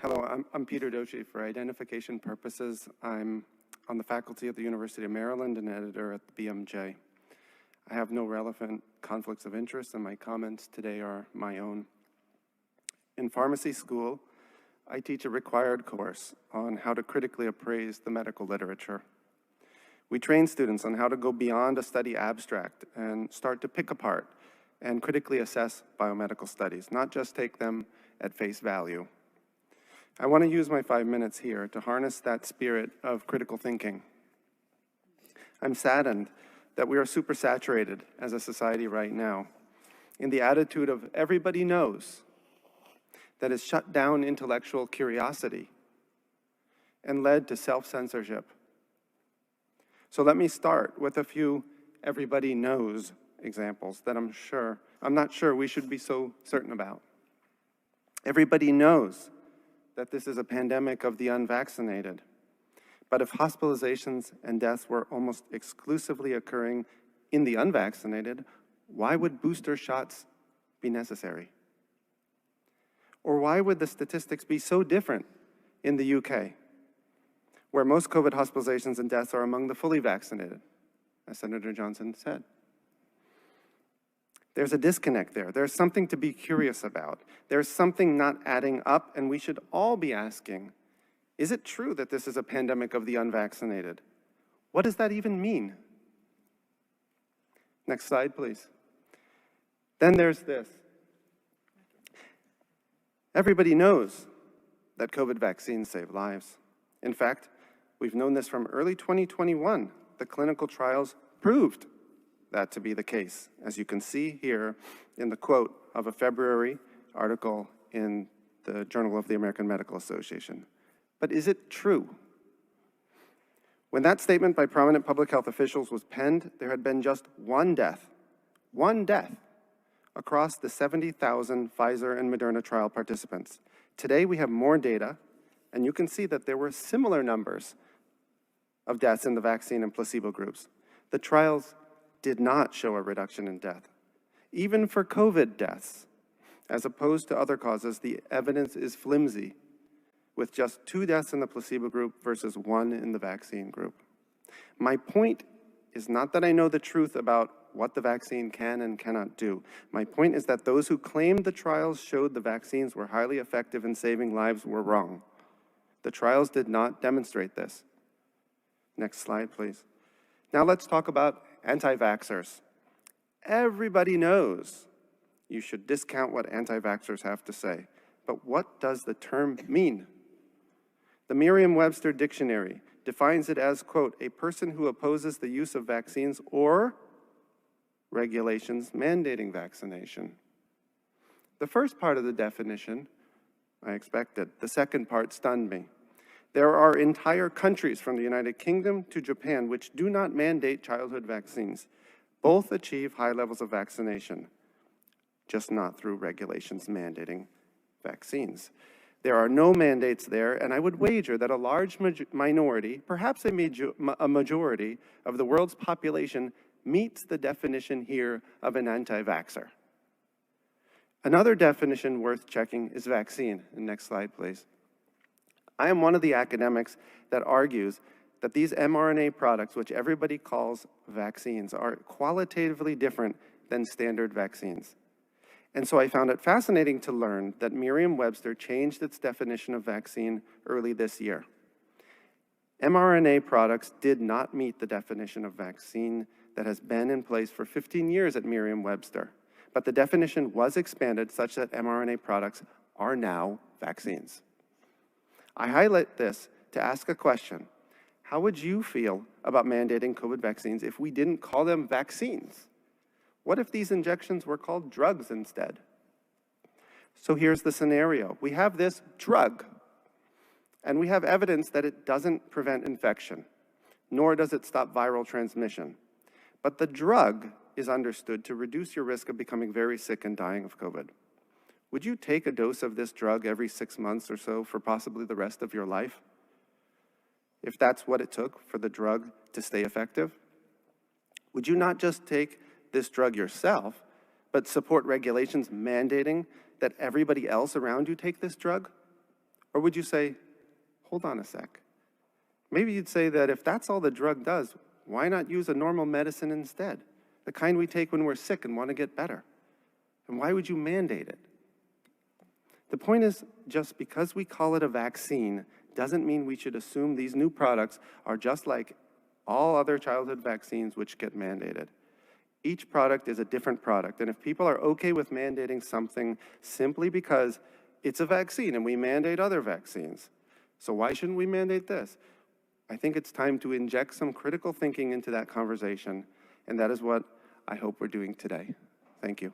Hello, I'm Peter Doshi. For identification purposes, I'm on the faculty at the University of Maryland and editor at the BMJ. I have no relevant conflicts of interest, and my comments today are my own. In pharmacy school, I teach a required course on how to critically appraise the medical literature. We train students on how to go beyond a study abstract and start to pick apart and critically assess biomedical studies, not just take them at face value. I want to use my 5 minutes here to harness that spirit of critical thinking. I'm saddened that we are supersaturated as a society right now in the attitude of everybody knows that has shut down intellectual curiosity and led to self-censorship. So let me start with a few everybody knows examples that I'm not sure we should be so certain about. Everybody knows that this is a pandemic of the unvaccinated. But if hospitalizations and deaths were almost exclusively occurring in the unvaccinated, why would booster shots be necessary? Or why would the statistics be so different in the UK, where most COVID hospitalizations and deaths are among the fully vaccinated, as Senator Johnson said? There's a disconnect there. There's something to be curious about. There's something not adding up, and we should all be asking, is it true that this is a pandemic of the unvaccinated? What does that even mean? Next slide, please. Then there's this. Everybody knows that COVID vaccines save lives. In fact, we've known this from early 2021. The clinical trials proved that to be the case, as you can see here in the quote of a February article in the Journal of the American Medical Association. But is it true? When that statement by prominent public health officials was penned, there had been just one death across the 70,000 Pfizer and Moderna trial participants. Today we have more data, and you can see that there were similar numbers of deaths in the vaccine and placebo groups. The trials did not show a reduction in death. Even for COVID deaths, as opposed to other causes, the evidence is flimsy, with just 2 deaths in the placebo group versus 1 in the vaccine group. My point is not that I know the truth about what the vaccine can and cannot do. My point is that those who claimed the trials showed the vaccines were highly effective in saving lives were wrong. The trials did not demonstrate this. Next slide, please. Now let's talk about anti-vaxxers. Everybody knows you should discount what anti-vaxxers have to say. But what does the term mean? The Merriam-Webster dictionary defines it as, quote, a person who opposes the use of vaccines or regulations mandating vaccination. The first part of the definition, I expected. The second part stunned me. There are entire countries from the United Kingdom to Japan which do not mandate childhood vaccines. Both achieve high levels of vaccination, just not through regulations mandating vaccines. There are no mandates there, and I would wager that a large minority, perhaps a majority of the world's population meets the definition here of an anti-vaxxer. Another definition worth checking is vaccine. Next slide, please. I am one of the academics that argues that these mRNA products, which everybody calls vaccines, are qualitatively different than standard vaccines. And so I found it fascinating to learn that Merriam-Webster changed its definition of vaccine early this year. mRNA products did not meet the definition of vaccine that has been in place for 15 years at Merriam-Webster, but the definition was expanded such that mRNA products are now vaccines. I highlight this to ask a question. How would you feel about mandating COVID vaccines if we didn't call them vaccines? What if these injections were called drugs instead? So here's the scenario. We have this drug, and we have evidence that it doesn't prevent infection, nor does it stop viral transmission. But the drug is understood to reduce your risk of becoming very sick and dying of COVID. Would you take a dose of this drug every 6 months or so for possibly the rest of your life? If that's what it took for the drug to stay effective? Would you not just take this drug yourself, but support regulations mandating that everybody else around you take this drug? Or would you say, hold on a sec? Maybe you'd say that if that's all the drug does, why not use a normal medicine instead? The kind we take when we're sick and want to get better. And why would you mandate it? The point is, just because we call it a vaccine doesn't mean we should assume these new products are just like all other childhood vaccines which get mandated. Each product is a different product, and if people are okay with mandating something simply because it's a vaccine and we mandate other vaccines, so why shouldn't we mandate this? I think it's time to inject some critical thinking into that conversation, and that is what I hope we're doing today. Thank you.